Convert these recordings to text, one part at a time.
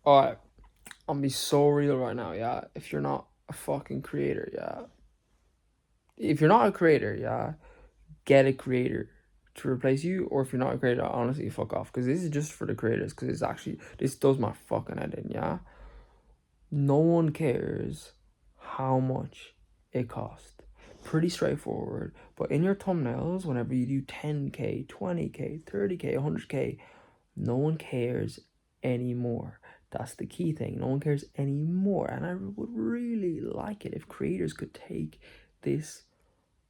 Alright, I'm be so real right now, yeah. If you're not a fucking creator, yeah. If you're not a creator, yeah, get a creator to replace you. Or if you're not a creator, honestly, fuck off. Because this is just for the creators. Because it's actually, this does my fucking head in, yeah. No one cares how much it costs. Pretty straightforward. But in your thumbnails, whenever you do 10K, 20K, 30K, 100K, no one cares anymore. That's the key thing. No one cares anymore. And I would really like it if creators could take this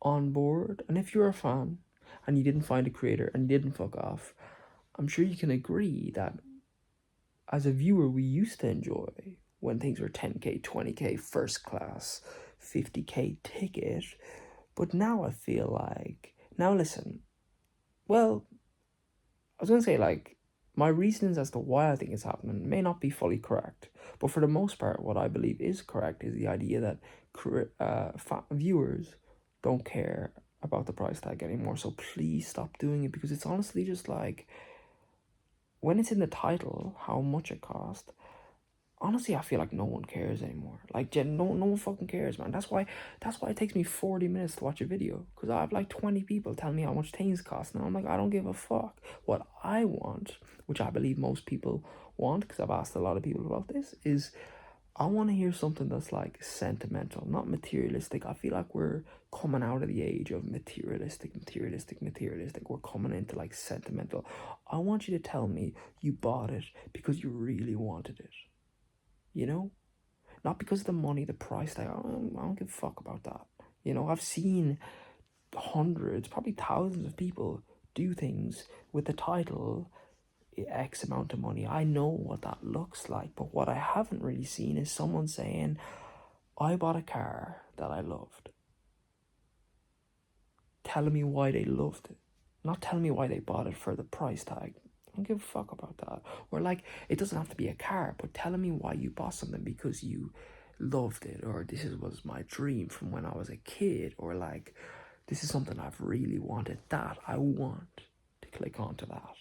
on board. And if you're a fan and you didn't find a creator and you didn't fuck off, I'm sure you can agree that as a viewer, we used to enjoy when things were 10K, 20K, first class, 50K ticket. But now I feel like, now listen, well, I was going to say, like, my reasons as to why I think it's happening may not be fully correct. But for the most part, what I believe is correct is the idea that viewers don't care about the price tag anymore. So please stop doing it, because it's honestly just like, when it's in the title, how much it cost, honestly, I feel like no one cares anymore. Like, no one fucking cares, man. That's why it takes me 40 minutes to watch a video, because I have like 20 people tell me how much things cost, and I'm like, I don't give a fuck. What I want, which I believe most people want, because I've asked a lot of people about this, is I want to hear something that's like sentimental, not materialistic. I feel like we're coming out of the age of materialistic. We're coming into like sentimental. I want you to tell me you bought it because you really wanted it, you know? Not because of the money, the price tag. I don't give a fuck about that. You know, I've seen hundreds, probably thousands of people do things with the title X amount of money. I know what that looks like, but what I haven't really seen is someone saying, I bought a car that I loved. Telling me why they loved it. Not telling me why they bought it for the price tag. I don't give a fuck about that. Or like, it doesn't have to be a car, but telling me why you bought something because you loved it, or was my dream from when I was a kid, or like, this is something I've really wanted. That I want to click onto that.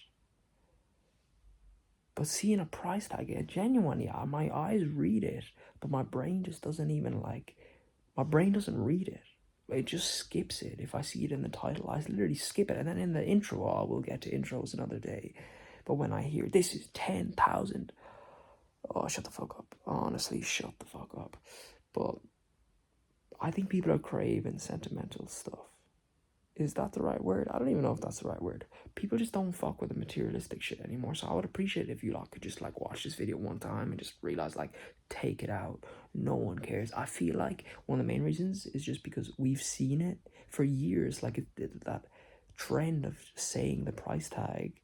But seeing a price tag, yeah, genuinely, yeah, my eyes read it, but my brain just doesn't even like, my brain doesn't read it. It just skips it. If I see it in the title, I literally skip it. And then in the intro, I will get to intros another day. But when I hear this is 10,000, oh, shut the fuck up. Honestly, shut the fuck up. But I think people are craving sentimental stuff. Is that the right word? I don't even know if that's the right word. People just don't fuck with the materialistic shit anymore. So I would appreciate it if you lot could just like watch this video one time and just realize, like, take it out. No one cares. I feel like one of the main reasons is just because we've seen it for years. Like, that trend of saying the price tag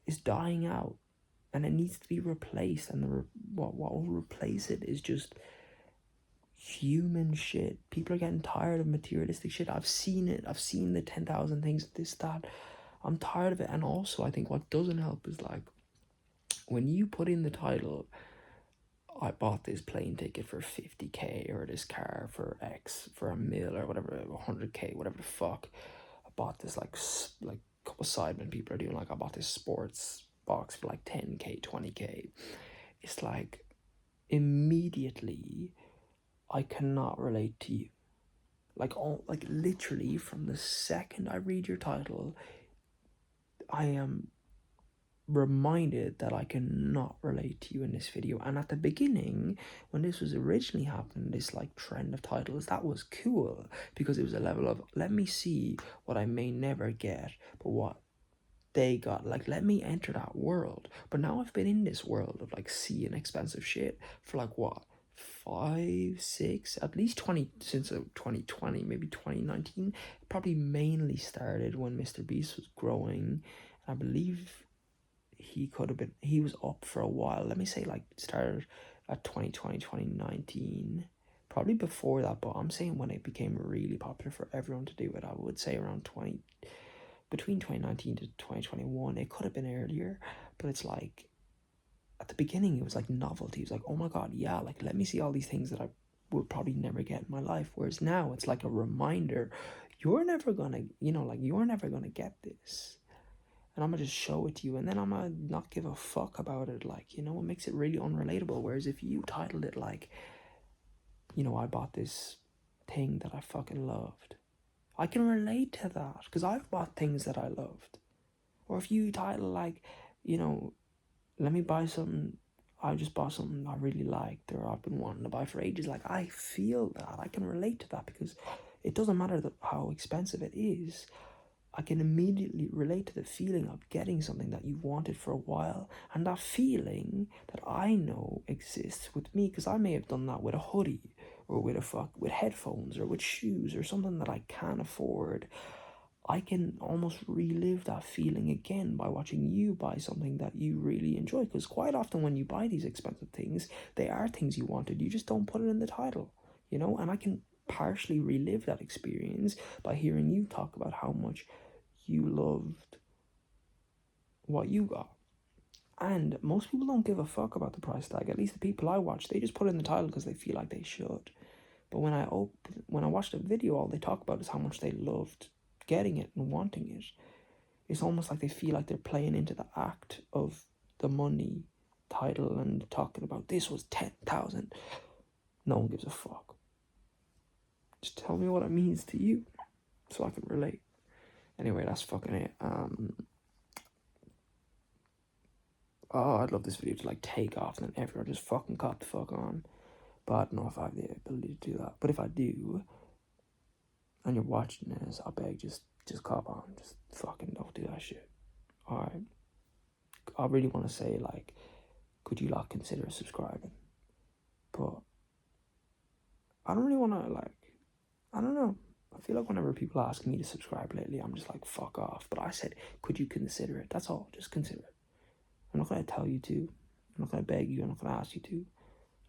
is dying out, and it needs to be replaced. And what will replace it is just human shit. People are getting tired of materialistic shit. I've seen it. I've seen the 10,000 things, this, that. I'm tired of it. And also, I think what doesn't help is like, when you put in the title, I bought this plane ticket for 50K, or this car for X, for a mil, or whatever, 100K, whatever the fuck. I bought this like a couple sidemen people are doing, like, I bought this sports box for like 10K, 20K. It's like, immediately I cannot relate to you. Like literally from the second I read your title, I am reminded that I cannot relate to you in this video. And at the beginning, when this was originally happening, this like trend of titles, that was cool, because it was a level of, let me see what I may never get, but what they got. Like, let me enter that world. But now I've been in this world of like seeing expensive shit for like what, 5, 6, at least 20, since 2020, maybe 2019. It probably mainly started when Mr. Beast was growing. I believe he was up for a while. Let me say, like, started at 2020, 2019. Probably before that, but I'm saying when it became really popular for everyone to do it, I would say around between 2019 to 2021. It could have been earlier, but it's like, at the beginning, it was like novelty. It was like, oh my god, yeah, like, let me see all these things that I will probably never get in my life. Whereas now, it's like a reminder, you're never gonna, like, you're never gonna get this. and I'm gonna just show it to you, and then I'm gonna not give a fuck about it. Like, you know, it makes it really unrelatable. Whereas if you titled it like, you know, I bought this thing that I fucking loved, I can relate to that because I've bought things that I loved. Or if you title like, you know, let me buy something, I just bought something I really liked or I've been wanting to buy for ages. Like, I feel that. I can relate to that because it doesn't matter how expensive it is. I can immediately relate to the feeling of getting something that you wanted for a while, and that feeling that I know exists with me because I may have done that with a hoodie or with headphones or with shoes or something that I can't afford. I can almost relive that feeling again by watching you buy something that you really enjoy. Because quite often when you buy these expensive things, they are things you wanted. You just don't put it in the title, you know? And I can partially relive that experience by hearing you talk about how much you loved what you got. And most people don't give a fuck about the price tag. At least the people I watch, they just put it in the title because they feel like they should. But when I watch the video, all they talk about is how much they loved getting it and wanting it. It's almost like they feel like they're playing into the act of the money title and talking about this was 10,000. No one gives a fuck. Just tell me what it means to you so I can relate. Anyway, that's fucking it. I'd love this video to like take off and then everyone just fucking caught the fuck on. But I don't know if I have the ability to do that. But if I do, and you're watching this, I beg, just cop on. Just fucking don't do that shit. Alright. I really want to say, like, could you like consider subscribing? But I don't really want to, like, I don't know. I feel like whenever people ask me to subscribe lately, I'm just like, fuck off. But I said, could you consider it? That's all. Just consider it. I'm not going to tell you to. I'm not going to beg you. I'm not going to ask you to.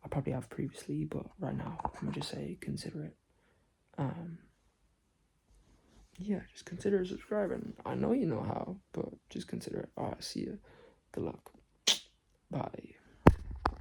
I probably have previously, but right now, I'm going to just say, consider it. Yeah, just consider subscribing. I know you know how, but just consider it. Alright, see ya. Good luck. Bye.